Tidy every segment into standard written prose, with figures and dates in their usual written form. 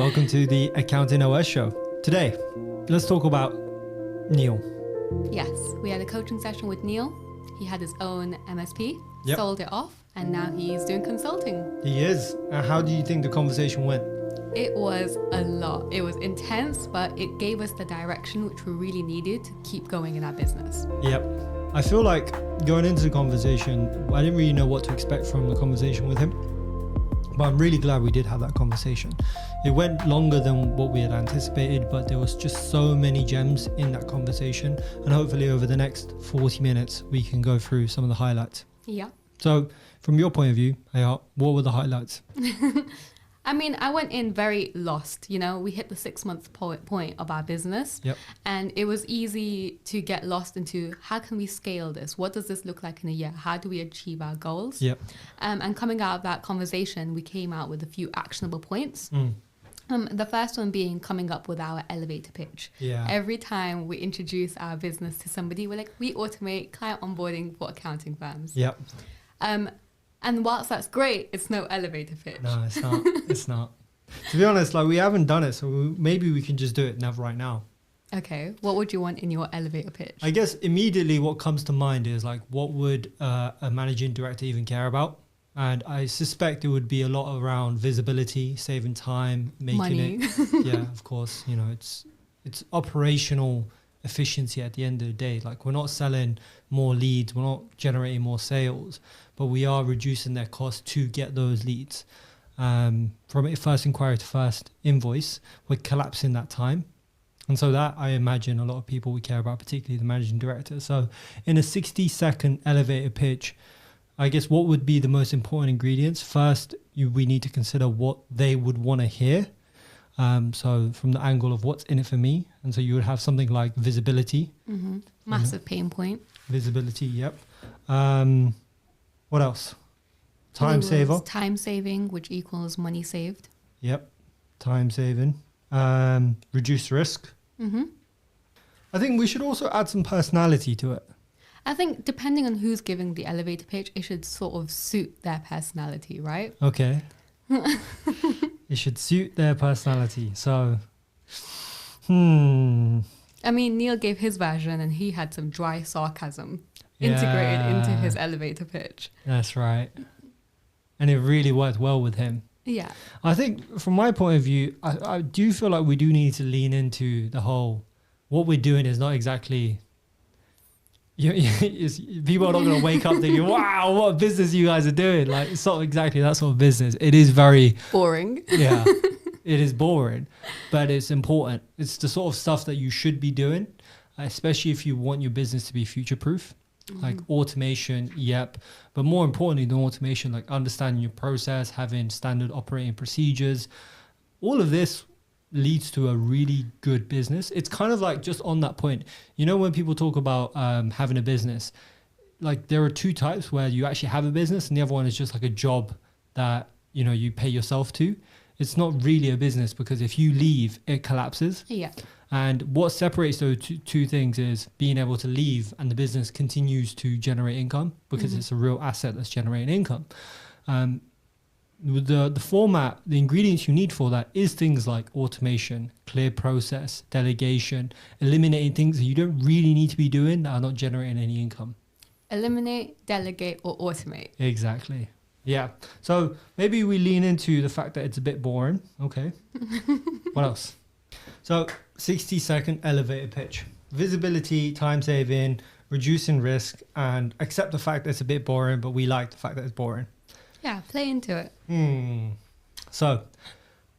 welcome to the Accounting OS show. Today, let's talk about Neil. Yes, we had a coaching session with Neil. He had his own MSP, sold it off, and now he's doing consulting. He is. And how do you think the conversation went? It was a lot. It was intense, but it gave us the direction which we really needed to keep going in our business. Yep. I feel like going into the conversation, I didn't really know what to expect from the conversation with him. But I'm really glad we did have that conversation. It went longer than what we had anticipated, but there was just so many gems in that conversation. And hopefully over the next 40 minutes, we can go through some of the highlights. Yeah. So from your point of view, Ayat, what were the highlights? I mean, I went in very lost. You know, we hit the 6-month point of our business. Yep. And it was easy to get lost into how can we scale this? What does this look like in a year? How do we achieve our goals? Yep. And coming out of that conversation, we came out with a few actionable points. The first one being coming up with our elevator pitch. Yeah. Every time we introduce our business to somebody, we're like, we automate client onboarding for accounting firms. Yep. And whilst that's great, it's no elevator pitch. No, it's not. It's not. To be honest, like we haven't done it, so maybe we can just do it right now. Okay, what would you want in your elevator pitch? I guess immediately what comes to mind is like, what would a managing director even care about? And I suspect it would be a lot around visibility, saving time, making Money. it. Yeah, of course. You know, it's operational efficiency at the end of the day. Like we're not selling more leads, we're not generating more sales, but we are reducing their cost to get those leads. From first inquiry to first invoice, we're collapsing that time. And so that I imagine a lot of people would care about, particularly the managing director. So in a 60-second elevator pitch, I guess what would be the most important ingredients? First, we need to consider what they would want to hear. So from the angle of what's in it for me. And so you would have something like visibility. Mm-hmm. Massive pain point. Visibility, yep. What else? Time saver. Time saving, which equals money saved. Yep. Time saving. Reduce risk. Mm-hmm. I think we should also add some personality to it. I think depending on who's giving the elevator pitch, it should sort of suit their personality, right? Okay. It should suit their personality. So, I mean, Neil gave his version and he had some dry sarcasm integrated into his elevator pitch. That's right. And it really worked well with him. Yeah. I think from my point of view, I do feel like we do need to lean into the whole, what we're doing is not exactly... people are not going to wake up thinking, wow, what business you guys are doing. Like, it's not exactly that sort of business. It is very... boring. Yeah, it is boring, but it's important. It's the sort of stuff that you should be doing, especially if you want your business to be future-proof. Like automation, yep. But more importantly than automation, like understanding your process, having standard operating procedures. All of this leads to a really good business. It's kind of like just on that point, you know, when people talk about having a business, like there are two types where you actually have a business and the other one is just like a job that, you know, you pay yourself to. It's not really a business because if you leave, it collapses. Yeah. And what separates those two things is being able to leave and the business continues to generate income because it's a real asset that's generating income. The format, the ingredients you need for that is things like automation, clear process, delegation, eliminating things that you don't really need to be doing that are not generating any income. Eliminate, delegate, or automate. Exactly. Yeah. So maybe we lean into the fact that it's a bit boring. Okay. What else? So 60-second elevator pitch. Visibility, time saving, reducing risk, and accept the fact that it's a bit boring, but we like the fact that it's boring. Yeah, play into it. So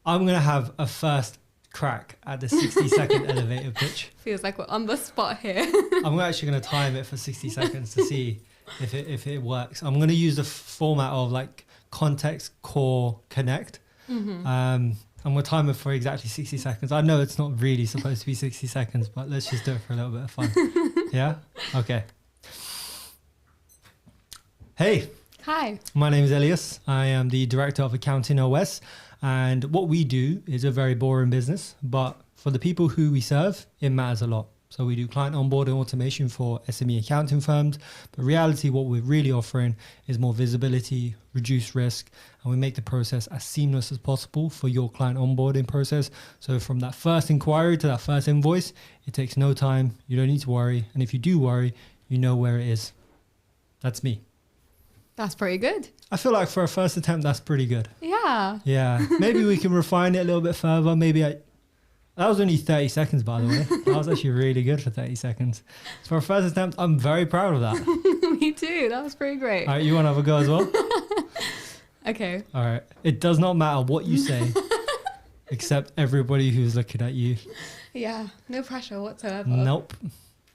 I'm going to have a first crack at the 60-second elevator pitch. Feels like we're on the spot here. I'm actually going to time it for 60 seconds to see if it works. I'm going to use the format of like context, core, connect. And we'll time it for exactly 60 seconds. I know it's not really supposed to be 60 seconds, but let's just do it for a little bit of fun. Yeah? Okay. Hey. Hi. My name is Elias. I am the director of Accounting OS. And what we do is a very boring business, but for the people who we serve, it matters a lot. So we do client onboarding automation for SME accounting firms. But reality, what we're really offering is more visibility, reduced risk, and we make the process as seamless as possible for your client onboarding process. So from that first inquiry to that first invoice, it takes no time. You don't need to worry. And if you do worry, you know where it is. That's me. That's pretty good. I feel like for a first attempt, that's pretty good. Yeah. Yeah. Maybe we can refine it a little bit further. That was only 30 seconds, by the way. That was actually really good for 30 seconds. So for a first attempt, I'm very proud of that. Me too. That was pretty great. All right, you want to have a go as well? Okay. All right. It does not matter what you say, except everybody who's looking at you. Yeah. No pressure whatsoever. Nope.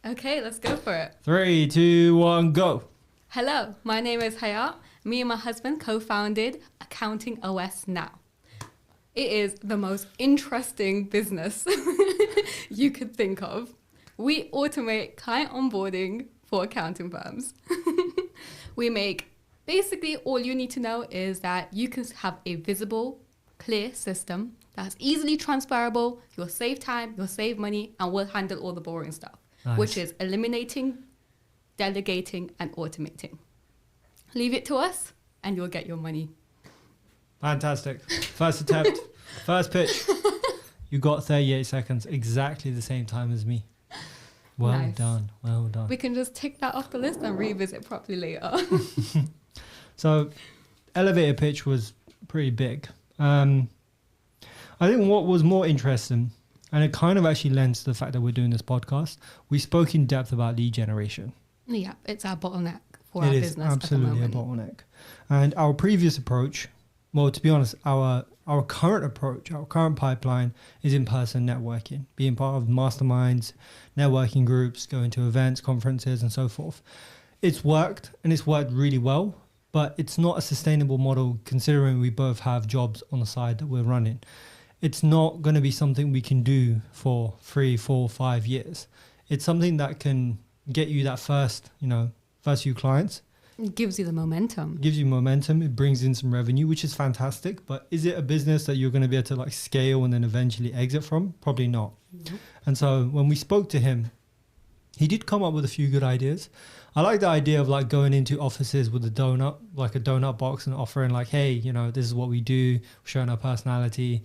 Okay, let's go for it. 3, 2, 1, go. Hello, my name is Hayat. Me and my husband co-founded Accounting OS Now. It is the most interesting business you could think of. We automate client onboarding for accounting firms. We make, basically all you need to know is that you can have a visible, clear system that's easily transferable. You'll save time, you'll save money, and we'll handle all the boring stuff, Nice. which is eliminating, delegating, and automating. Leave it to us and you'll get your money. Fantastic. First attempt, first pitch. You got 38 seconds, exactly the same time as me. Well Nice. done. Well done. We can just tick that off the list and revisit properly later. So elevator pitch was pretty big. I think what was more interesting, and it kind of actually lends to the fact that we're doing this podcast, we spoke in depth about lead generation. Yeah, it's our bottleneck for It our is business. absolutely a at the moment. bottleneck. And our previous approach, well, to be honest, our current approach, our current pipeline is in-person networking, being part of masterminds, networking groups, going to events, conferences, and so forth. It's worked, and it's worked really well, but it's not a sustainable model considering we both have jobs on the side that we're running. It's not going to be something we can do for 3, 4, 5 years. It's something that can get you that first few clients. It gives you the momentum. Gives you momentum. It brings in some revenue, which is fantastic. But is it a business that you're going to be able to like scale and then eventually exit from? Probably not. Nope. And so when we spoke to him, he did come up with a few good ideas. I like the idea of like going into offices with a donut box and offering like, hey, this is what we do, showing our personality.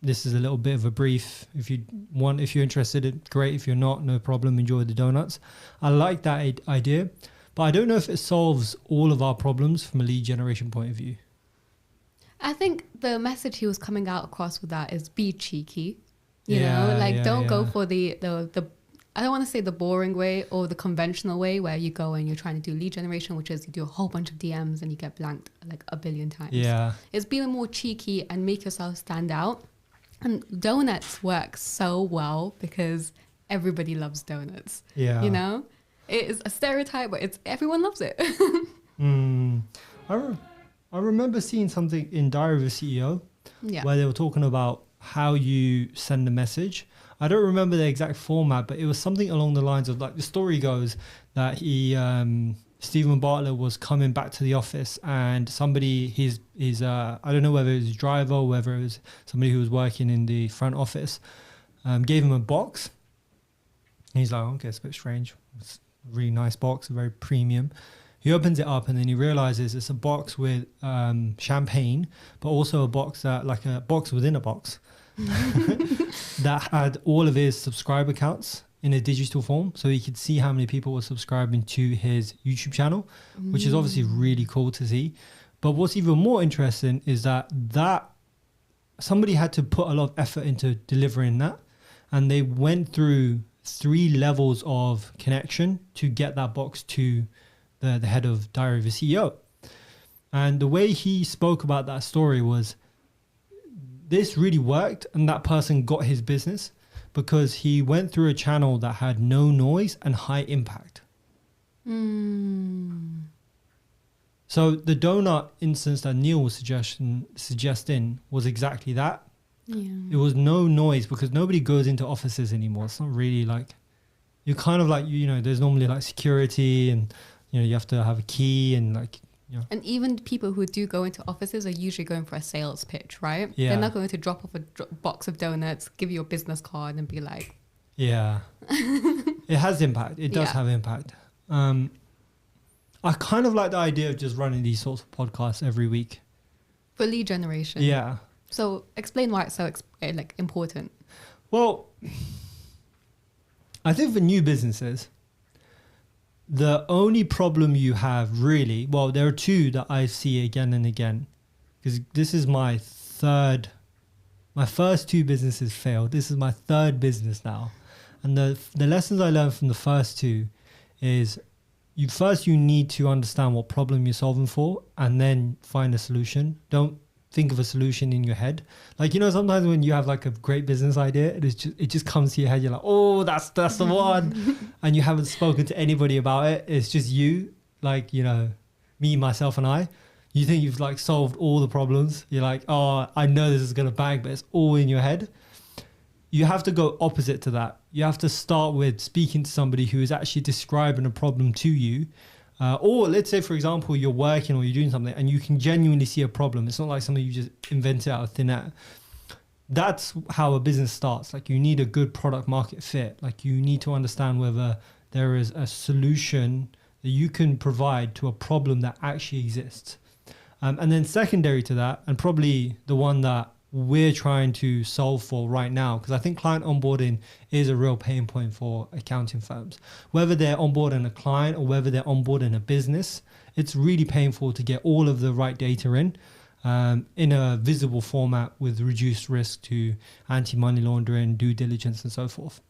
This is a little bit of a brief. If you're interested, great. If you're not, no problem. Enjoy the donuts. I like that idea. But I don't know if it solves all of our problems from a lead generation point of view. I think the message he was coming out across with that is be cheeky. Don't go for the I don't want to say the boring way or the conventional way where you go and you're trying to do lead generation, which is you do a whole bunch of DMs and you get blanked like a billion times. Yeah. It's being more cheeky and make yourself stand out. And donuts work so well because everybody loves donuts. Yeah. It is a stereotype, but everyone loves it. I remember seeing something in Diary of a CEO where they were talking about how you send a message. I don't remember the exact format, but it was something along the lines of like the story goes that Stephen Bartlett was coming back to the office and somebody, his I don't know whether it was his driver or whether it was somebody who was working in the front office, gave him a box. And he's like, okay, it's a bit strange. It's a really nice box, very premium. He opens it up and then he realizes it's a box with champagne, but also a box within a box that had all of his subscriber counts in a digital form, so he could see how many people were subscribing to his YouTube channel, which is obviously really cool to see. But what's even more interesting is that somebody had to put a lot of effort into delivering that, and they went through 3 levels of connection to get that box to the head of Diary of a CEO. And the way he spoke about that story was this really worked, and that person got his business because he went through a channel that had no noise and high impact. So the donut instance that Neil was suggesting was exactly that. Yeah. It was no noise because nobody goes into offices anymore. It's not really like, you're kind of like, there's normally like security and, you have to have a key and like, And even people who do go into offices are usually going for a sales pitch, right? Yeah. They're not going to drop off a box of donuts, give you a business card and be like, Yeah. It has impact. It does Yeah. have impact. I kind of like the idea of just running these sorts of podcasts every week. For lead generation. Yeah. So explain why it's so like important. Well, I think for new businesses, the only problem you have really, well, there are two that I see again and again, because this is my first two businesses failed. This is my third business now. And the lessons I learned from the first two is you need to understand what problem you're solving for and then find a solution. Don't think of a solution in your head. Like, you know, sometimes when you have like a great business idea, it just comes to your head. You're like, oh, that's the one. And you haven't spoken to anybody about it. It's just you, like, you know, me, myself, and I. You think you've like solved all the problems. You're like, oh, I know this is going to bang, but it's all in your head. You have to go opposite to that. You have to start with speaking to somebody who is actually describing a problem to you. Or let's say, for example, you're working or you're doing something and you can genuinely see a problem. It's not like something you just invented out of thin air. That's how a business starts. Like, you need a good product market fit. Like, you need to understand whether there is a solution that you can provide to a problem that actually exists. And then secondary to that, and probably the one that we're trying to solve for right now, because I think client onboarding is a real pain point for accounting firms. Whether they're onboarding a client or whether they're onboarding a business, it's really painful to get all of the right data in a visible format with reduced risk to anti-money laundering, due diligence, and so forth.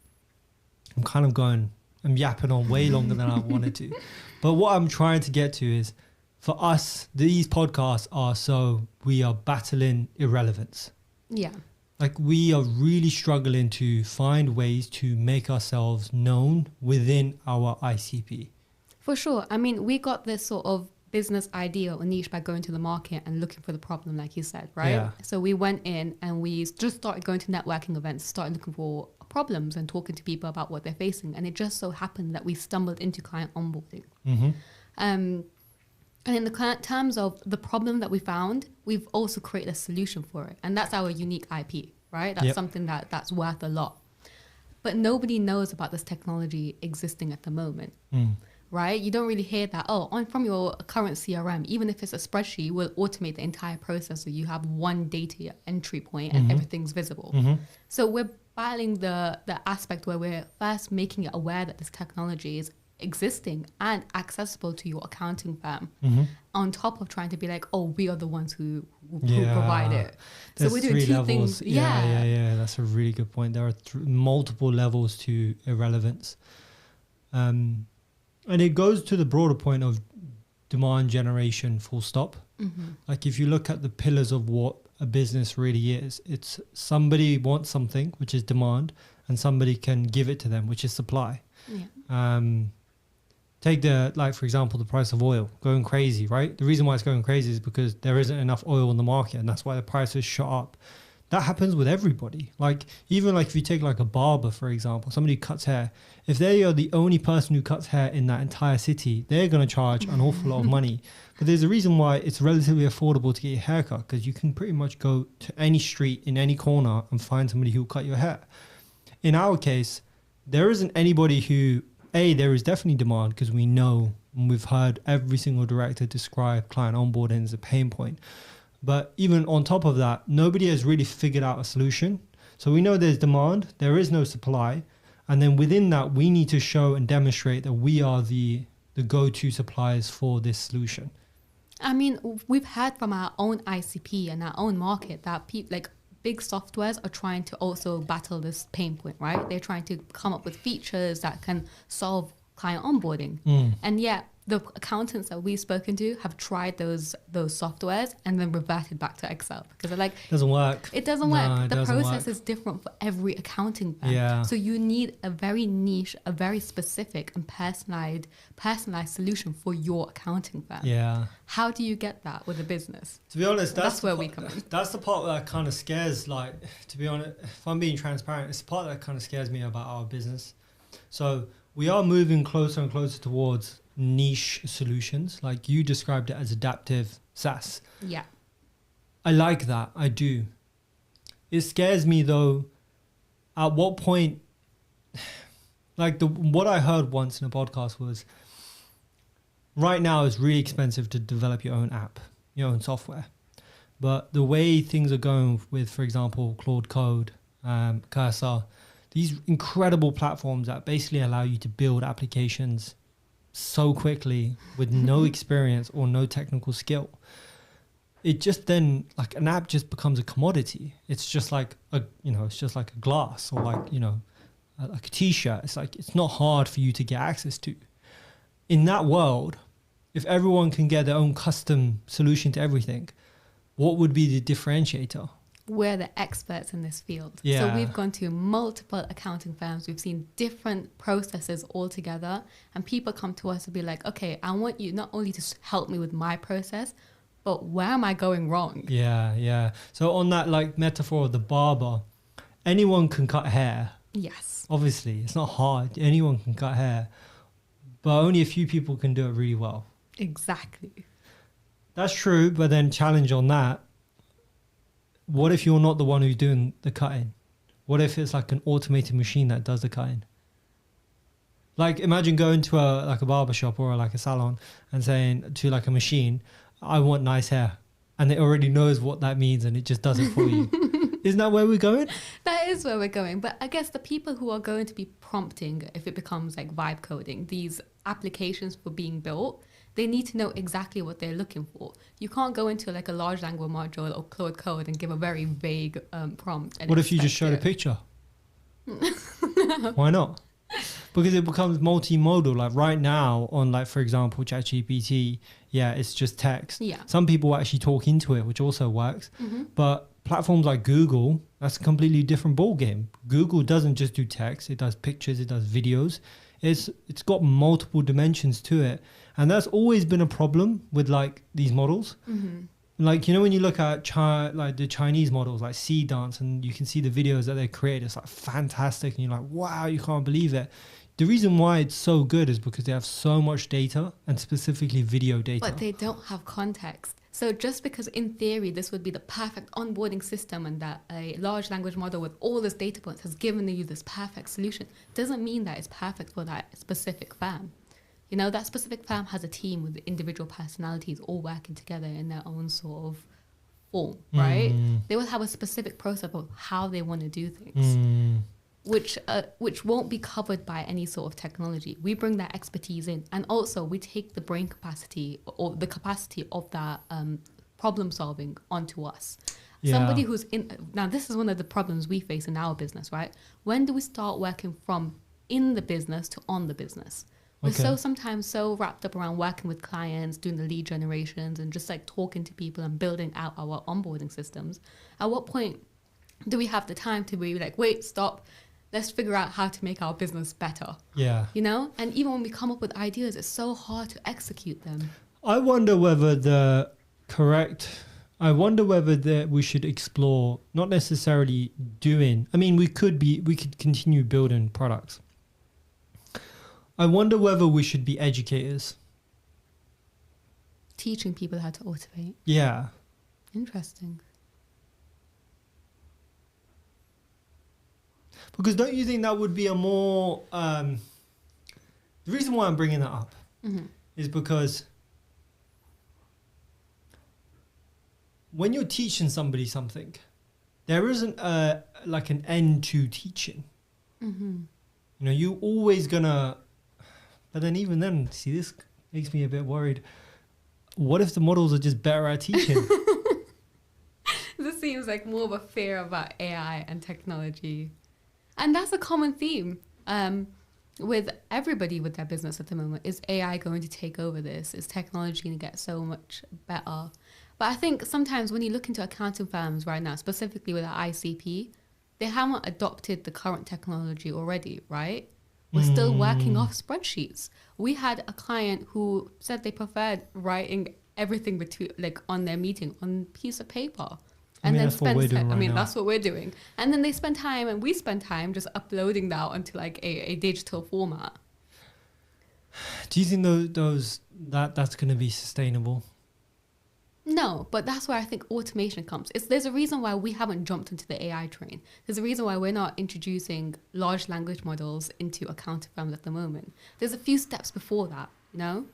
I'm yapping on way longer than I wanted to. But what I'm trying to get to is, for us, these podcasts are so we are battling irrelevance. Yeah. Like, we are really struggling to find ways to make ourselves known within our ICP. For sure. I mean, we got this sort of business idea or niche by going to the market and looking for the problem, like you said, right? Yeah. So we went in and we just started going to networking events, started looking for problems and talking to people about what they're facing. And it just so happened that we stumbled into client onboarding. Mm-hmm. And in the terms of the problem that we found, we've also created a solution for it. And that's our unique IP, right? That's something that's worth a lot. But nobody knows about this technology existing at the moment, right? You don't really hear that, from your current CRM, even if it's a spreadsheet, we'll automate the entire process so you have one data entry point and everything's visible. So we're battling the aspect where we're first making it aware that this technology is existing and accessible to your accounting firm, on top of trying to be like, we are the ones who provide it. There's so we're doing three two levels. things. Yeah. That's a really good point. There are multiple levels to irrelevance. And it goes to the broader point of demand generation, full stop. Like, if you look at the pillars of what a business really is, it's somebody wants something, which is demand, and somebody can give it to them, which is supply. Take for example, the price of oil going crazy, right? The reason why it's going crazy is because there isn't enough oil in the market, and that's why the price has shot up. That happens with everybody. Like, even like if you take like a barber, for example, somebody who cuts hair, if they are the only person who cuts hair in that entire city, they're going to charge an awful lot of money. But there's a reason why it's relatively affordable to get your hair cut, because you can pretty much go to any street in any corner and find somebody who will cut your hair. In our case, there isn't anybody who, there is definitely demand, because we know, and we've heard every single director describe client onboarding as a pain point. But even on top of that, nobody has really figured out a solution. So we know there's demand, there is no supply. And then within that, we need to show and demonstrate that we are the go-to suppliers for this solution. I mean, we've heard from our own ICP and our own market that big softwares are trying to also battle this pain point, right? They're trying to come up with features that can solve client onboarding. And yet the accountants that we've spoken to have tried those softwares and then reverted back to Excel, because they're like, doesn't work. It doesn't work. The process is different for every accounting firm. Yeah. So you need a very niche, a very specific and personalized solution for your accounting firm. Yeah. How do you get that with a business? To be honest, that's where we come in. That's the part that kind of scares, to be honest, if I'm being transparent, it's the part that kind of scares me about our business. So we are moving closer and closer towards niche solutions. Like, you described it as adaptive SaaS. Yeah. I like that. I do. It scares me though. At what point like what I heard once in a podcast was, right now it's really expensive to develop your own app, your own software. But the way things are going with, for example, Claude Code, Cursor, these incredible platforms that basically allow you to build applications so quickly with no experience or no technical skill. It just then, like, an app just becomes a commodity. It's just like it's just like a glass, or like, like a t-shirt. It's like, it's not hard for you to get access to. In that world, if everyone can get their own custom solution to everything, what would be the differentiator? We're the experts in this field. Yeah. So we've gone to multiple accounting firms. We've seen different processes all together. And people come to us and be like, okay, I want you not only to help me with my process, but where am I going wrong? Yeah. So on that, like, metaphor of the barber, anyone can cut hair. Yes. Obviously, it's not hard. Anyone can cut hair. But only a few people can do it really well. Exactly. That's true, but then challenge on that. What if you're not the one who's doing the cutting? What if it's like an automated machine that does the cutting? Like, imagine going to a barber shop or like a salon and saying to like a machine, I want nice hair. And it already knows what that means and it just does it for you. Isn't that where we're going? That is where we're going. But I guess the people who are going to be prompting, if it becomes like vibe coding, these applications for being built, they need to know exactly what they're looking for. You can't go into like a large language module or Claude Code and give a very vague prompt. And what if you just showed a picture? Why not? Because it becomes multimodal. Like right now on, like, for example, ChatGPT, it's just text. Yeah. Some people actually talk into it, which also works. Mm-hmm. But platforms like Google, that's a completely different ballgame. Google doesn't just do text. It does pictures. It does videos. It's got multiple dimensions to it. And that's always been a problem with like these models. Mm-hmm. Like, when you look at like the Chinese models, like Sea Dance, and you can see the videos that they create, it's like fantastic. And you're like, wow, you can't believe it. The reason why it's so good is because they have so much data, and specifically video data. But they don't have context. So just because in theory this would be the perfect onboarding system and that a large language model with all this data points has given you this perfect solution, doesn't mean that it's perfect for that specific firm. That specific firm has a team with individual personalities all working together in their own sort of form, right? They will have a specific process of how they want to do things, which won't be covered by any sort of technology. We bring that expertise in, and also we take the brain capacity or the capacity of that problem solving onto us. Yeah. Somebody who's now this is one of the problems we face in our business, right? When do we start working from in the business to on the business? We're sometimes so wrapped up around working with clients, doing the lead generations and just like talking to people and building out our onboarding systems. At what point do we have the time to be like, wait, stop, let's figure out how to make our business better? Yeah. And even when we come up with ideas, it's so hard to execute them. I wonder whether we should explore not necessarily doing. I mean, we could continue building products. I wonder whether we should be educators. Teaching people how to automate. Yeah. Interesting. Because don't you think that would be a more... the reason why I'm bringing that up is because when you're teaching somebody something, there isn't like an end to teaching. You always gonna... But then even then, see, this makes me a bit worried. What if the models are just better at teaching? This seems like more of a fear about AI and technology. And that's a common theme with everybody with their business at the moment. Is AI going to take over this? Is technology going to get so much better? But I think sometimes when you look into accounting firms right now, specifically with the ICP, they haven't adopted the current technology already, right? We're still working off spreadsheets. We had a client who said they preferred writing everything on their meeting on a piece of paper. And then spend time. That's what we're doing. And then they spend time and we spend time just uploading that onto like a digital format. Do you think that's going to be sustainable? No, but that's where I think automation comes. There's a reason why we haven't jumped into the AI train. There's a reason why we're not introducing large language models into accounting firms at the moment. There's a few steps before that, you know?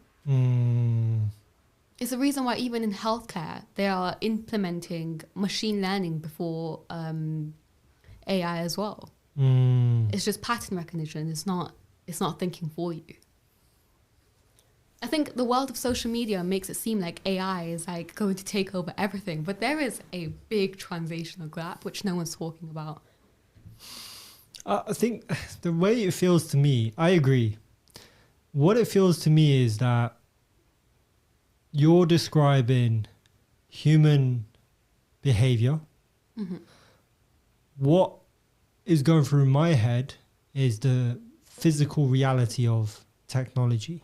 It's the reason why even in healthcare, they are implementing machine learning before AI as well. It's just pattern recognition. It's not thinking for you. I think the world of social media makes it seem like AI is like going to take over everything, but there is a big translational gap which no one's talking about. I think the way it feels to me, I agree. What it feels to me is that you're describing human behavior. What is going through my head is the physical reality of technology.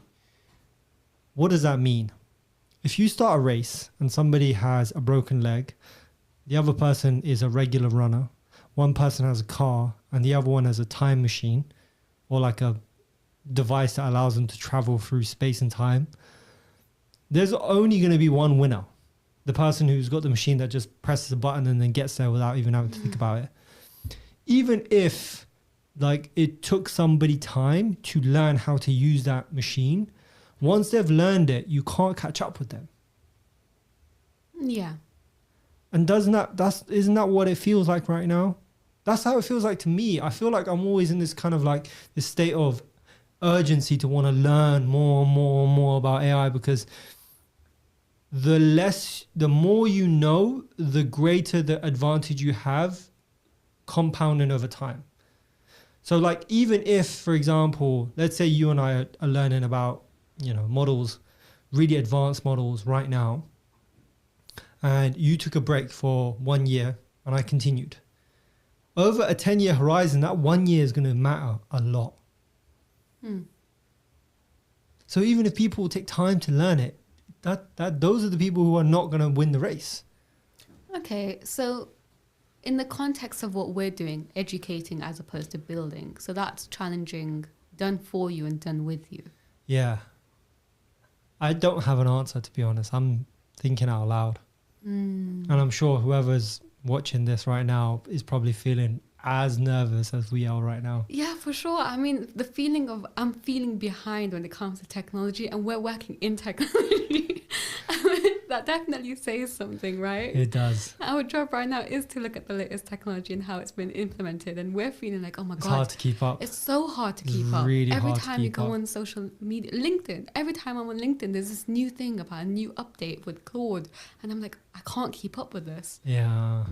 What does that mean? If you start a race and somebody has a broken leg, the other person is a regular runner, one person has a car, and the other one has a time machine or like a device that allows them to travel through space and time, there's only going to be one winner. The person who's got the machine that just presses a button and then gets there without even having to think about it. Even if like it took somebody time to learn how to use that machine, once they've learned it, you can't catch up with them. Yeah. And isn't that what it feels like right now? That's how it feels like to me. I feel like I'm always in this kind of like this state of urgency to want to learn more and more and more about AI, because the more you know, the greater the advantage you have compounding over time. So like, even if, for example, let's say you and I are learning about, models, really advanced models right now, and you took a break for 1 year and I continued. Over a 10-year horizon, that 1 year is going to matter a lot. So even if people take time to learn it, those are the people who are not going to win the race. Okay, so in the context of what we're doing, educating as opposed to building, so that's challenging, done for you and done with you. Yeah. I don't have an answer, to be honest. I'm thinking out loud. And I'm sure whoever's watching this right now is probably feeling as nervous as we are right now. Yeah, for sure. I mean, the feeling of I'm feeling behind when it comes to technology, and we're working in technology. That definitely says something, right? It does. Our job right now is to look at the latest technology and how it's been implemented, and we're feeling like, oh my God. It's hard to keep up. It's so hard to keep It's up. really Every hard to time you keep go up. on social media, LinkedIn, every time I'm on LinkedIn, there's this new thing about a new update with Claude, and I'm like, I can't keep up with this. Yeah.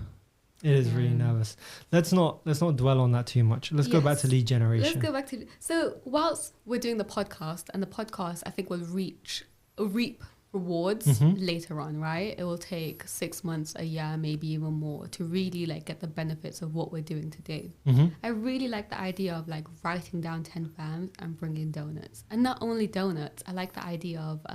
It is really nervous. Let's not dwell on that too much. Let's go back to lead generation. Let's go back to so whilst we're doing the podcast, and the podcast I think will reap rewards later on, right? It will take 6 months, a year, maybe even more to really like get the benefits of what we're doing today. I really like the idea of like writing down 10 firms and bringing donuts, and not only donuts. I like the idea of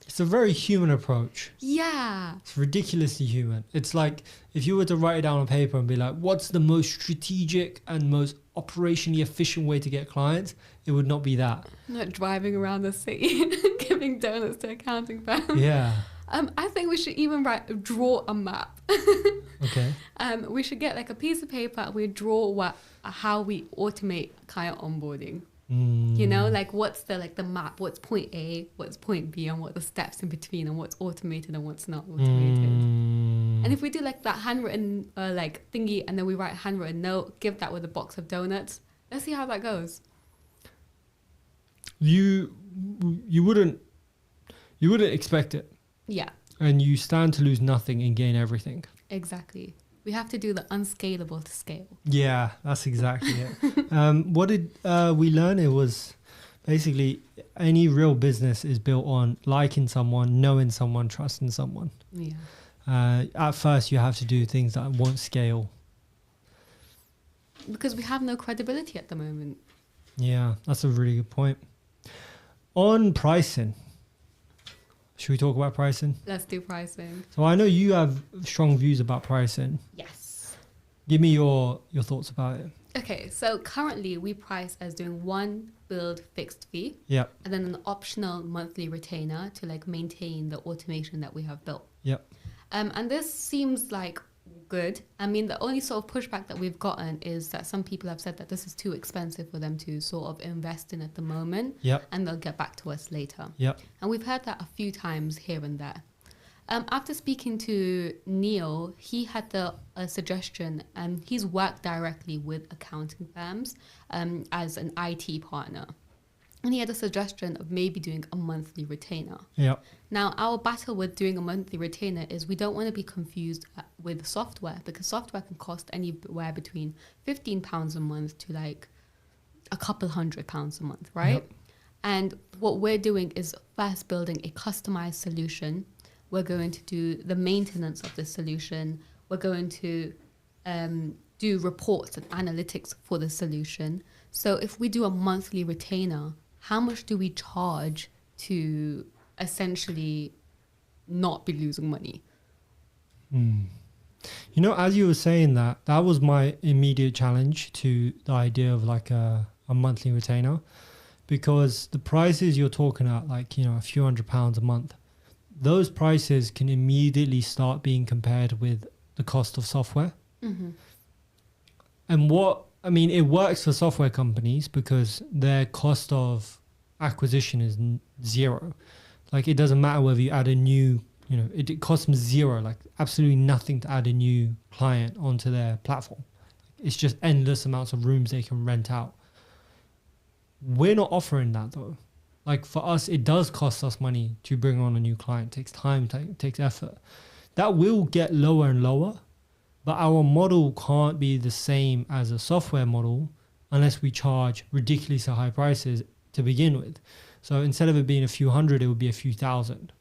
it's a very human approach. yeah, It's ridiculously human. It's like if you were to write it down on paper and be like, what's the most strategic and most operationally efficient way to get clients? It would not be that. not driving around the city giving donuts to accounting firms. Yeah. I think we should even draw a map. Okay. We should get like a piece of paper. We draw how we automate client onboarding. You know, like what's the map? What's point A? What's point B? And what the steps in between? And what's automated and what's not automated? And if we do like that handwritten like thingy, and then we write a handwritten note, give that with a box of donuts. Let's see how that goes. You wouldn't expect it, Yeah, and you stand to lose nothing and gain everything. exactly. We have to do the unscalable to scale. Yeah, that's exactly it. What did we learn? It was basically any real business is built on liking someone, knowing someone, trusting someone. Yeah. At first, you have to do things that won't scale. Because we have no credibility at the moment. Yeah, that's a really good point. On pricing, should we talk about pricing? Let's do pricing. So I know you have strong views about pricing. Yes. Give me your thoughts about it. Okay, so currently we price as doing one build fixed fee, Yep. and then an optional monthly retainer to like maintain the automation that we have built. Yep. And this seems like good. I mean, the only sort of pushback that we've gotten is that some people have said that this is too expensive for them to sort of invest in at the moment, Yep. and they'll get back to us later. Yep. And we've heard that a few times here and there. After speaking to Neil, he had the suggestion, and he's worked directly with accounting firms as an IT partner. And he had a suggestion of maybe doing a monthly retainer. Yep. Now, our battle with doing a monthly retainer is we don't want to be confused with software, because software can cost anywhere between £15 a month to like a couple £100 a month, right? Yep. And what we're doing is first building a customized solution. We're going to do the maintenance of the solution. We're going to do reports and analytics for the solution. So if we do a monthly retainer, how much do we charge to essentially not be losing money? You know, as you were saying that, that was my immediate challenge to the idea of like a monthly retainer, because the prices you're talking at, like, you know, a few £100 a month, those prices can immediately start being compared with the cost of software. Mm-hmm. And it works for software companies because their cost of acquisition is zero. Like, it doesn't matter whether you add a new, you know, it costs them zero, like absolutely nothing to add a new client onto their platform. It's just endless amounts of rooms they can rent out. We're not offering that though. Like, for us, it does cost us money to bring on a new client. It takes time, takes effort. That will get lower and lower, but our model can't be the same as a software model unless we charge ridiculously high prices to begin with. So instead of it being a few hundred, it would be a few thousand.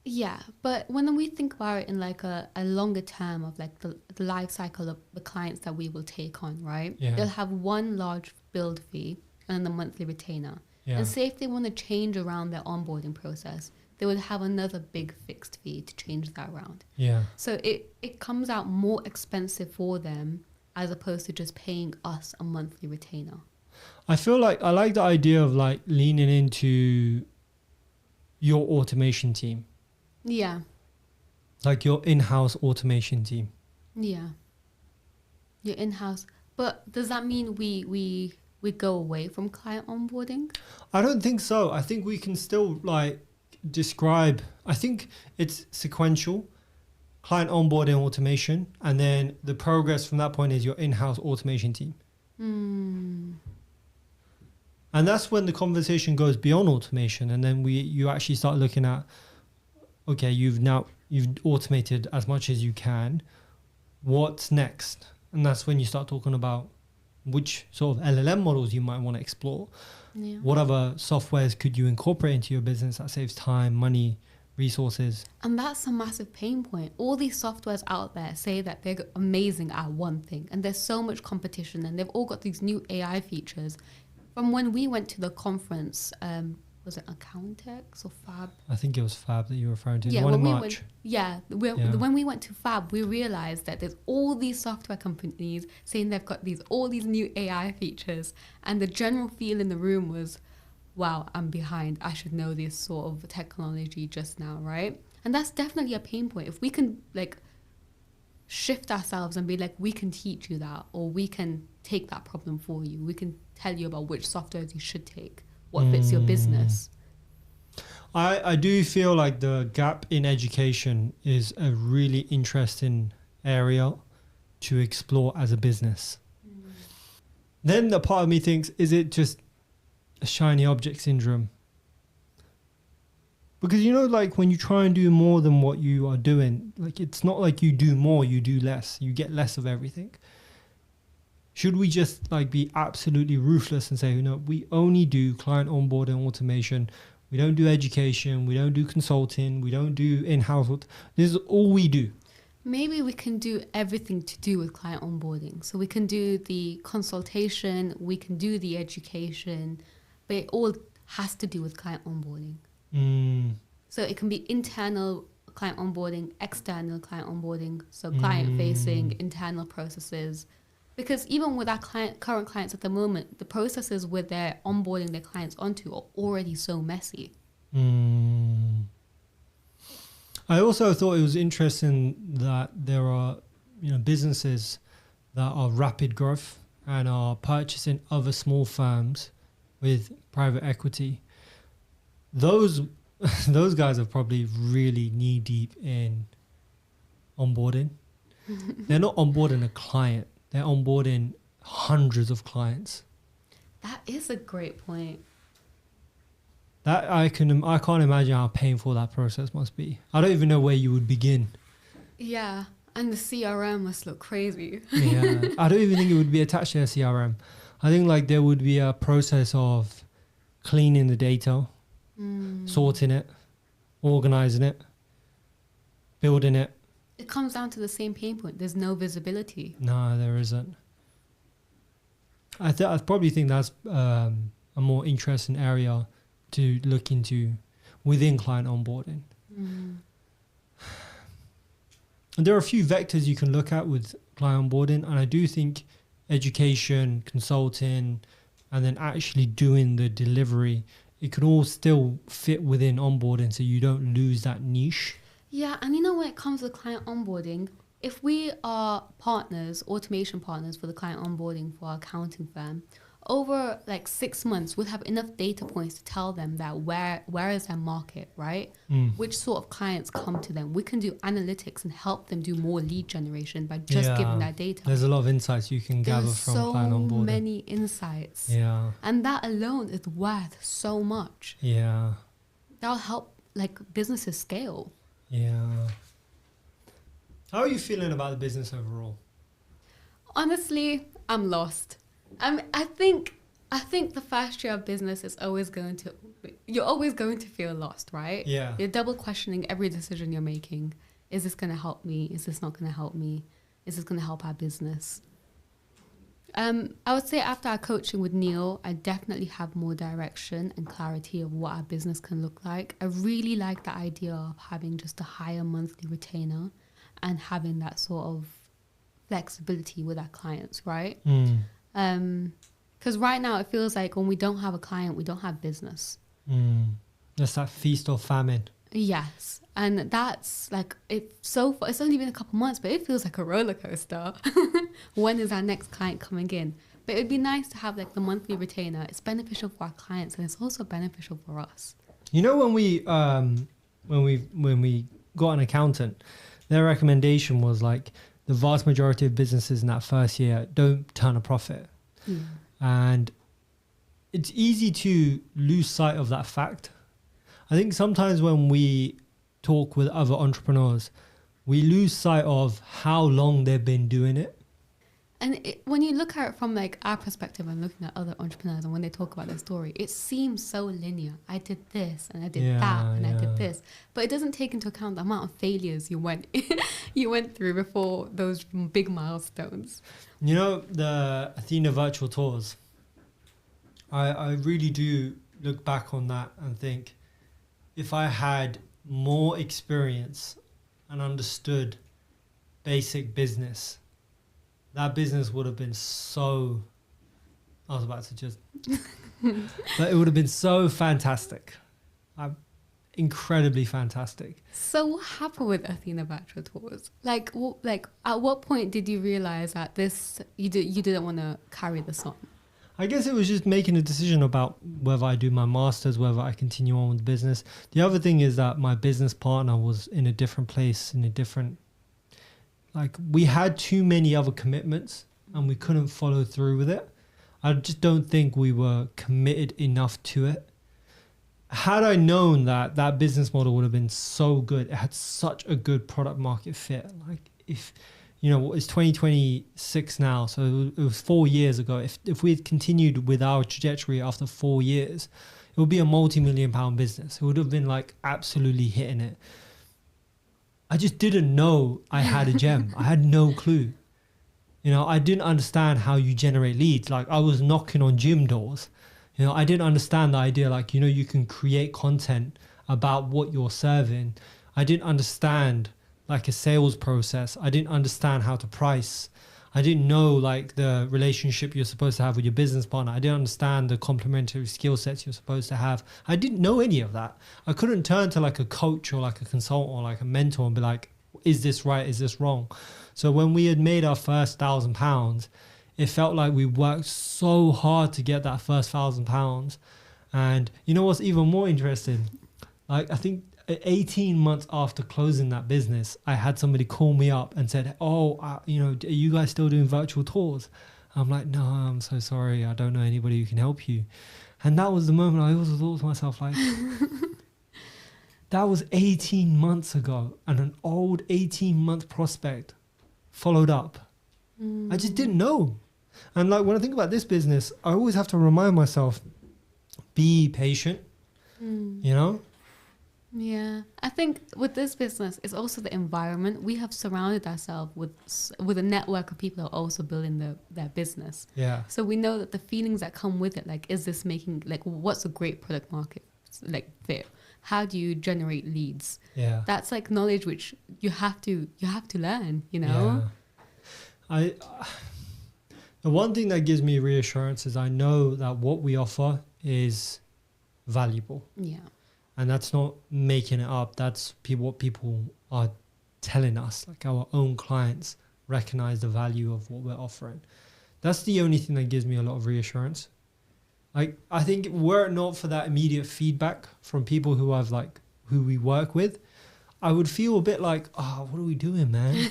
Yeah, but when we think about it in like a longer term of like the life cycle of the clients that we will take on, right? Yeah. They'll have one large build fee and then the monthly retainer. Yeah. And say if they want to change around their onboarding process, they would have another big fixed fee to change that around. Yeah. So it comes out more expensive for them as opposed to just paying us a monthly retainer. I feel like I like the idea of like leaning into your automation team, Yeah. like your in-house automation team. Yeah. Your in-house. But does that mean we go away from client onboarding? I don't think so. I think we can still like describe, I think it's sequential, client onboarding automation, and then the progress from that point is your in-house automation team. And that's when the conversation goes beyond automation, and then you actually start looking at, okay, you've automated as much as you can. What's next? And that's when you start talking about which sort of LLM models you might want to explore. Yeah. What other softwares could you incorporate into your business that saves time, money, resources? And that's a massive pain point. All these softwares out there say that they're amazing at one thing, and there's so much competition, and they've all got these new AI features. From when we went to the conference, was it Accountex or Fab? I think it was Fab that you were referring to. Yeah, the one in when March. when we went to Fab, we realized that there's all these software companies saying they've got all these new AI features, and the general feel in the room was, wow, I'm behind. I should know this sort of technology just now, right? And that's definitely a pain point. If we can like shift ourselves and be like, we can teach you that, or we can take that problem for you. We can tell you about which softwares you should take, what fits your business. I do feel like the gap in education is a really interesting area to explore as a business. Then the part of me thinks, is it just a shiny object syndrome? Because, you know, like when you try and do more than what you are doing, like it's not like you do more, you do less. You get less of everything. Should we just like be absolutely ruthless and say, you know, we only do client onboarding automation. We don't do education. We don't do consulting. We don't do in-house. This is all we do. Maybe we can do everything to do with client onboarding. So we can do the consultation, we can do the education, but it all has to do with client onboarding. So it can be internal client onboarding, external client onboarding, so client facing, internal processes. Because even with our current clients at the moment, the processes where they're onboarding their clients onto are already so messy. I also thought it was interesting that there are, businesses that are rapid growth and are purchasing other small firms with private equity. Those those guys are probably really knee deep in onboarding. They're not onboarding a client; they're onboarding hundreds of clients. That is a great point. That I can't imagine how painful that process must be. I don't even know where you would begin. Yeah, and the CRM must look crazy. Yeah, I don't even think it would be attached to a CRM. I think like there would be a process of cleaning the data, sorting it, organizing it, building it. It comes down to the same pain point. There's no visibility. No, there isn't. I probably think that's a more interesting area to look into within client onboarding. And there are a few vectors you can look at with client onboarding, and I do think education, consulting, and then actually doing the delivery, it can all still fit within onboarding so you don't lose that niche. Yeah, and you know when it comes to client onboarding, if we are partners, automation partners for the client onboarding for our accounting firm, over like 6 months, we'll have enough data points to tell them that where is their market, right? Which sort of clients come to them. We can do analytics and help them do more lead generation by just giving that data. There's a lot of insights you can gather from client onboarding. So many insights. Yeah. And that alone is worth so much. Yeah. That'll help like businesses scale. Yeah. How are you feeling about the business overall? Honestly, I'm lost. I think the first year of business is you're always going to feel lost, right? Yeah. You're double questioning every decision you're making. Is this going to help me? Is this not going to help me? Is this going to help our business? I would say after our coaching with Neil, I definitely have more direction and clarity of what our business can look like. I really like the idea of having just a higher monthly retainer and having that sort of flexibility with our clients, right? Because right now it feels like when we don't have a client, we don't have business. That's that feast or famine. Yes. And that's like, it's only been a couple months, but it feels like a roller coaster. When is our next client coming in? But it'd be nice to have like the monthly retainer. It's beneficial for our clients and it's also beneficial for us. You know, when we got an accountant, their recommendation was like the vast majority of businesses in that first year don't turn a profit. And it's easy to lose sight of that fact. I think sometimes when we talk with other entrepreneurs, we lose sight of how long they've been doing it. And when you look at it from like our perspective and looking at other entrepreneurs and when they talk about their story, it seems so linear. I did this and I did that and I did this. But it doesn't take into account the amount of failures you went through before those big milestones. You know, the Athena virtual tours, I really do look back on that and think if I had more experience and understood basic business, that business would have been so, I was about to just, but it would have been so fantastic. Incredibly fantastic. So what happened with Athena Virtual Tours? Like at what point did you realize that you didn't want to carry this on? I guess it was just making a decision about whether I do my master's, whether I continue on with the business. The other thing is that my business partner was in a different place, we had too many other commitments and we couldn't follow through with it. I just don't think we were committed enough to it. Had I known that that business model would have been so good, it had such a good product market fit. Like if, it's 2026 now, so it was 4 years ago. If we had continued with our trajectory after 4 years, it would be a multi-million-pound business. It would have been like absolutely hitting it. I just didn't know I had a gem. I had no clue. I didn't understand how you generate leads. Like I was knocking on gym doors. I didn't understand the idea, you can create content about what you're serving. I didn't understand like a sales process. I didn't understand how to price. I didn't know like the relationship you're supposed to have with your business partner. I didn't understand the complementary skill sets you're supposed to have. I didn't know any of that. I couldn't turn to like a coach or like a consultant or like a mentor and be like, is this right? Is this wrong? So when we had made our first £1,000, it felt like we worked so hard to get that first £1,000. And you know what's even more interesting? Like, I think 18 months after closing that business, I had somebody call me up and said, are you guys still doing virtual tours? I'm like, no, I'm so sorry. I don't know anybody who can help you. And that was the moment I also thought to myself, like, that was 18 months ago, and an old 18-month prospect followed up. I just didn't know. And like, when I think about this business, I always have to remind myself, be patient, you know? Yeah, I think with this business, it's also the environment. We have surrounded ourselves with a network of people who are also building their business. Yeah. So we know that the feelings that come with it, like, is this making, like, what's a great product market, like, fit? How do you generate leads? Yeah. That's like knowledge which you have to learn, you know? Yeah. The one thing that gives me reassurance is I know that what we offer is valuable. Yeah. And that's not making it up. That's what people are telling us. Like, our own clients recognize the value of what we're offering. That's the only thing that gives me a lot of reassurance. Like, I think were it not for that immediate feedback from people who we work with, I would feel a bit like, oh, what are we doing, man?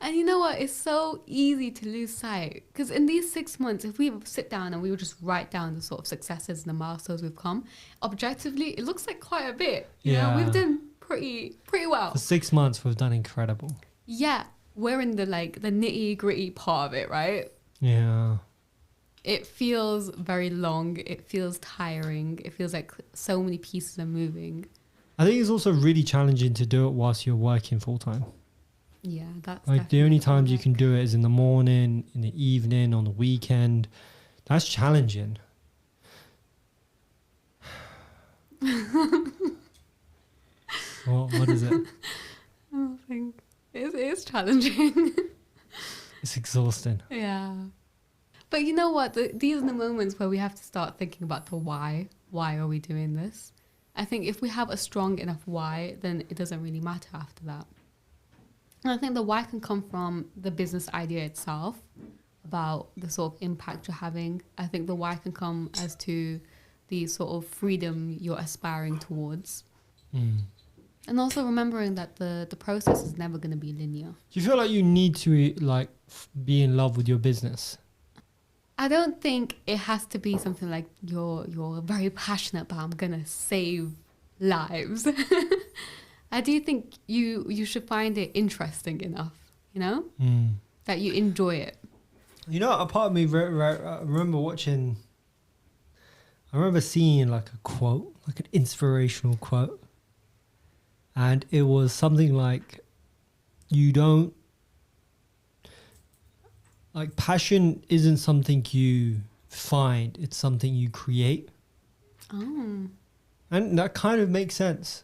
And you know what? It's so easy to lose sight. Because in these 6 months, if we sit down and we would just write down the sort of successes and the milestones we've come, objectively, it looks like quite a bit. You know, we've done pretty well. For 6 months, we've done incredible. Yeah. We're in the nitty gritty part of it, right? Yeah. It feels very long. It feels tiring. It feels like so many pieces are moving. I think it's also really challenging to do it whilst you're working full time. Yeah, that's like the only times you can do it is in the morning, in the evening, on the weekend. That's challenging. What is it? I think it is challenging. It's exhausting. Yeah. But you know what? These are the moments where we have to start thinking about the why. Why are we doing this? I think if we have a strong enough why, then it doesn't really matter after that. And I think the why can come from the business idea itself, about the sort of impact you're having. I think the why can come as to the sort of freedom you're aspiring towards. And also remembering that the process is never going to be linear. Do you feel like you need to be in love with your business? I don't think it has to be something like you're very passionate about, I'm going to save lives. I do think you should find it interesting enough, you know, that you enjoy it. You know, a part of me, I remember seeing like a quote, like an inspirational quote. And it was something like, passion isn't something you find, it's something you create. Oh. And that kind of makes sense.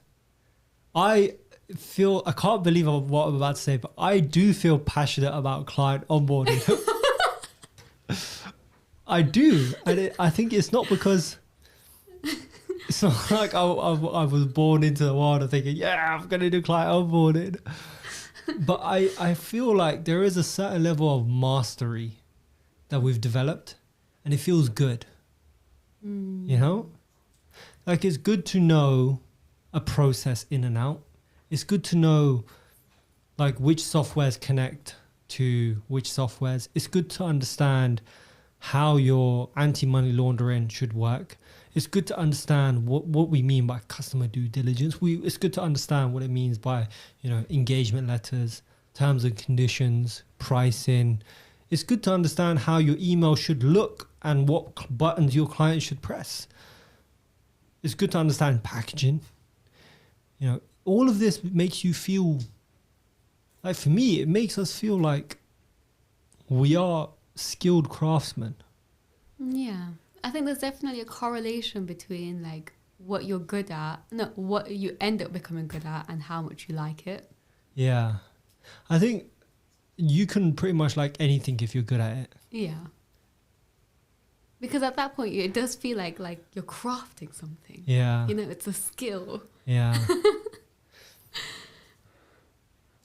I can't believe what I'm about to say, but I do feel passionate about client onboarding. I do. And I think it's not because... It's not like I was born into the world of thinking, yeah, I'm going to do client onboarding. But I feel like there is a certain level of mastery that we've developed, and it feels good. You know? Like, it's good to know a process in and out. It's good to know, like, which softwares connect to which softwares. It's good to understand how your anti-money laundering should work. It's good to understand what we mean by customer due diligence. It's good to understand what it means by, engagement letters, terms and conditions, pricing. It's good to understand how your email should look and what buttons your client should press. It's good to understand packaging. All of this makes you feel, like, for me, it makes us feel like we are skilled craftsmen. Yeah. I think there's definitely a correlation between what you're good at, what you end up becoming good at, and how much you like it. Yeah. I think, you can pretty much like anything if you're good at it. Yeah. Because at that point, it does feel like you're crafting something. Yeah. You know, it's a skill. Yeah.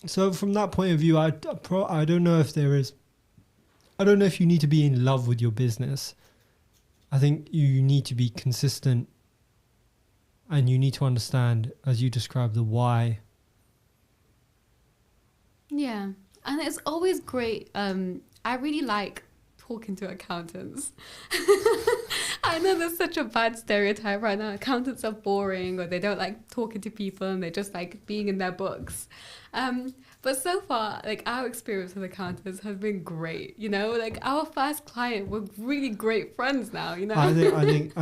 So from that point of view, I don't know if there is, I don't know if you need to be in love with your business. I think you need to be consistent, and you need to understand, as you described, the why. Yeah. And it's always great. I really like talking to accountants. I know there's such a bad stereotype right now. Accountants are boring, or they don't like talking to people, and they just like being in their books. But so far, like, our experience with accountants has been great. You know, like, our first client, we're really great friends now. You know, I think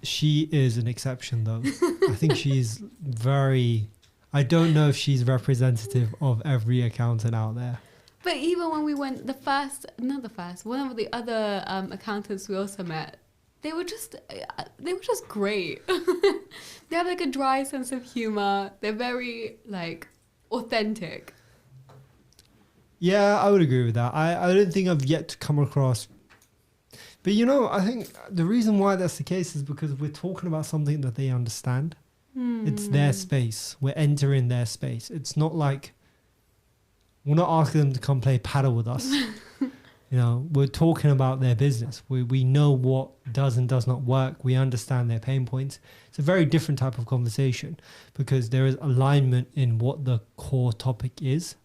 she is an exception, though. I think she's very. I don't know if she's representative of every accountant out there. But even when we went, one of the other accountants we also met, they were just great. They have like a dry sense of humor. They're very like authentic. Yeah, I would agree with that. I don't think I've yet to come across. But you know, I think the reason why that's the case is because we're talking about something that they understand. It's their space. We're entering their space. It's not like we're not asking them to come play paddle with us. You know, we're talking about their business. We know what does and does not work. We understand their pain points. It's a very different type of conversation because there is alignment in what the core topic is.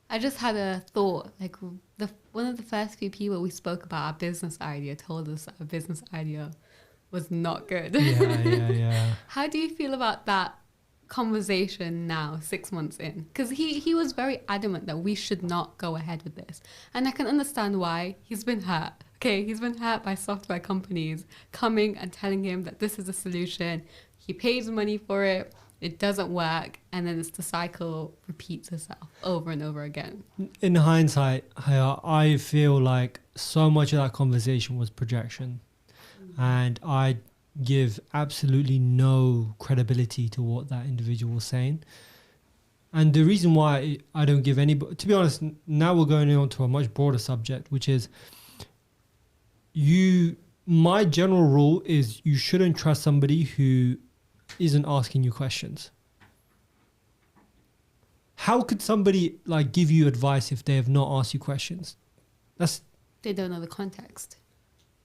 I just had a thought, like one of the first few people we spoke about our business idea told us our business idea was not good. Yeah. How do you feel about that conversation now, 6 months in? Because he was very adamant that we should not go ahead with this. And I can understand why. He's been hurt. Okay, he's been hurt by software companies coming and telling him that this is a solution. He pays money for it. It doesn't work. And then the cycle repeats itself over and over again. In hindsight, I feel like so much of that conversation was projection. And I give absolutely no credibility to what that individual was saying. And the reason why I don't give any, to be honest, now we're going on to a much broader subject, which is my general rule is you shouldn't trust somebody who isn't asking you questions. How could somebody like give you advice if they have not asked you questions? They don't know the context.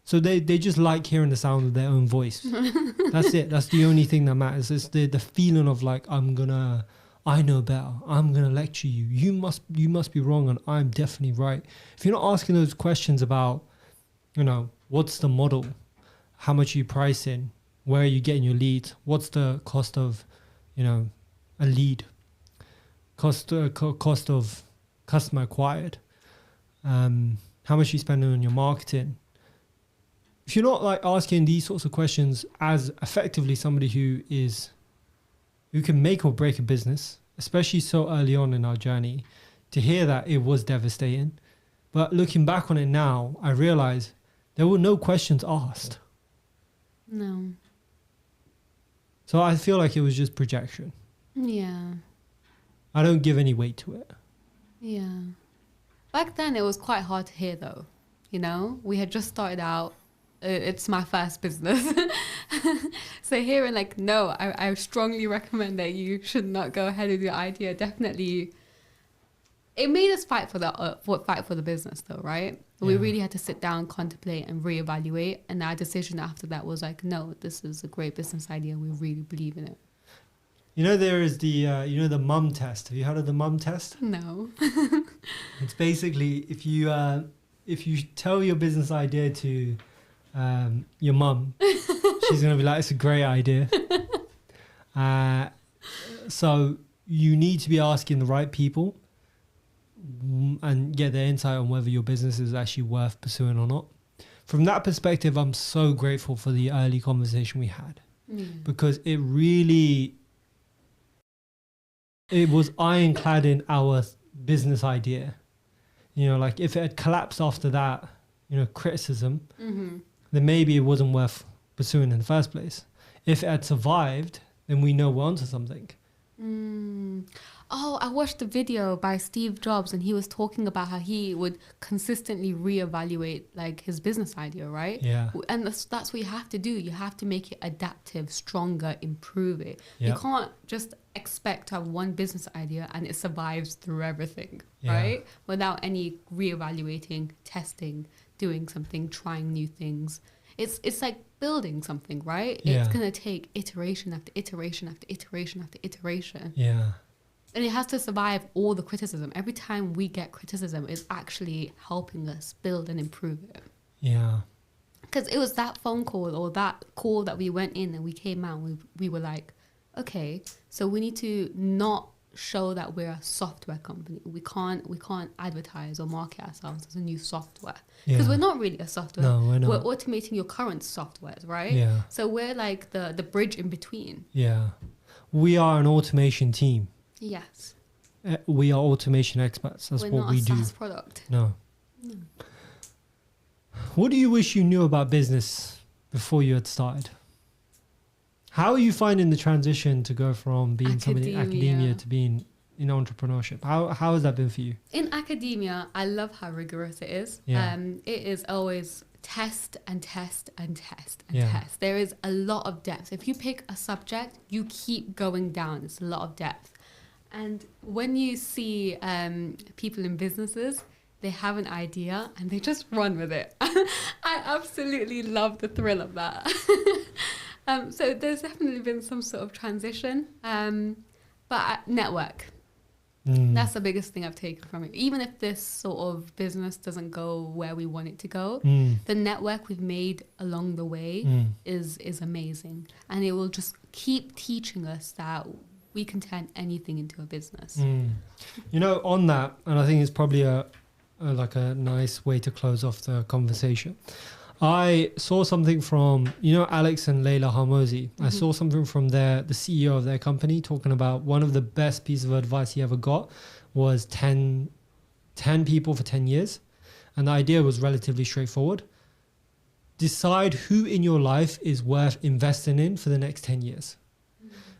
So they just like hearing the sound of their own voice. That's it. That's the only thing that matters. It's the feeling of like, I know better. I'm going to lecture you. You must be wrong and I'm definitely right. If you're not asking those questions about, you know, what's the model? How much are you pricing? Where are you getting your leads? What's the cost of, you know, a lead? Cost of customer acquired? How much are you spending on your marketing? If you're not like asking these sorts of questions as effectively somebody who can make or break a business, especially so early on in our journey, to hear that it was devastating. But looking back on it now, I realize there were no questions asked. No. So I feel like it was just projection. Yeah. I don't give any weight to it. Yeah. Back then it was quite hard to hear though. You know, we had just started out. It's my first business. So hearing like, no, I strongly recommend that you should not go ahead with your idea. Definitely. It made us fight for the business though, right? Yeah. We really had to sit down, contemplate and reevaluate. And our decision after that was like, no, this is a great business idea. We really believe in it. You know, there is the mum test. Have you heard of the mum test? No. It's basically if you tell your business idea to your mum, she's going to be like, it's a great idea. So you need to be asking the right people and get their insight on whether your business is actually worth pursuing or not. From that perspective, I'm so grateful for the early conversation we had because it was ironclad in our business idea. You know, like if it had collapsed after that, you know, criticism, then maybe it wasn't worth pursuing in the first place. If it had survived, then we know we're onto something. Oh, I watched a video by Steve Jobs, and he was talking about how he would consistently reevaluate like his business idea, right? Yeah. And that's what you have to do. You have to make it adaptive, stronger, improve it. You Yeah. can't just expect to have one business idea and it survives through everything, Yeah. right? Without any reevaluating, testing, doing something, trying new things. It's like building something, right? Yeah. It's gonna take iteration after iteration after iteration after iteration. Yeah. And it has to survive all the criticism. Every time we get criticism, it's actually helping us build and improve it. Yeah. Because it was that phone call or that call that we went in and we came out and we were like, okay, so we need to not show that we're a software company. We can't advertise or market ourselves as a new software. Because Yeah. we're not really a software. No, we're not. We're automating your current softwares, right? Yeah. So we're like the bridge in between. Yeah. We are an automation team. Yes. We are automation experts. That's we're what not we a do. SaaS product. No. No. What do you wish you knew about business before you had started? How are you finding the transition to go from being somebody in academia Academia. to being in entrepreneurship? How has that been for you? In academia, I love how rigorous it is. Yeah. It is always test and test and test and Yeah. test. There is a lot of depth. If you pick a subject, you keep going down. It's a lot of depth. And when you see people in businesses, they have an idea and they just run with it. I absolutely love the thrill of that. So there's definitely been some sort of transition. But network. Mm. That's the biggest thing I've taken from it. Even if this sort of business doesn't go where we want it to go, the network we've made along the way is amazing. And it will just keep teaching us that we can turn anything into a business. You know, on that, and I think it's probably a nice way to close off the conversation. I saw something from, you know, Alex and Layla Harmozy. I saw something from the CEO of their company talking about one of the best pieces of advice he ever got was 10 people for 10 years. And the idea was relatively straightforward. Decide who in your life is worth investing in for the next 10 years.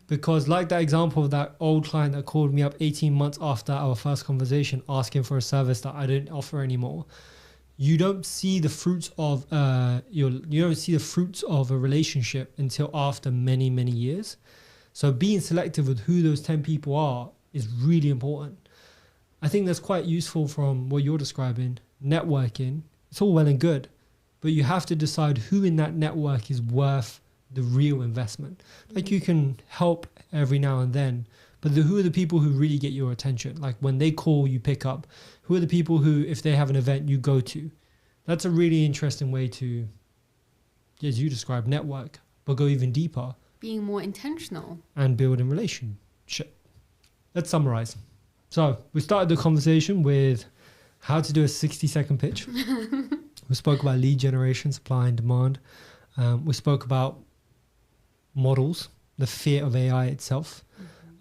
Because like that example of that old client that called me up 18 months after our first conversation asking for a service that I didn't offer anymore, you don't see the fruits of you don't see the fruits of a relationship until after many, many years. So being selective with who those 10 people are is really important. I think that's quite useful from what you're describing. Networking, it's all well and good, but you have to decide who in that network is worth the real investment. Like you can help every now and then, but who are the people who really get your attention? Like when they call, you pick up. Who are the people who, if they have an event, you go to? That's a really interesting way to, as you described, network, but go even deeper. Being more intentional. And build a relationship. Let's summarize. So we started the conversation with how to do a 60-second pitch. We spoke about lead generation, supply and demand. We spoke about models, the fear of AI itself.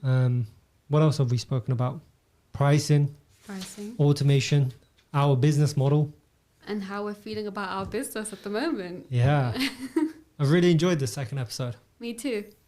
What else have we spoken about? Pricing, automation, our business model. And how we're feeling about our business at the moment. Yeah. I've really enjoyed this second episode. Me too.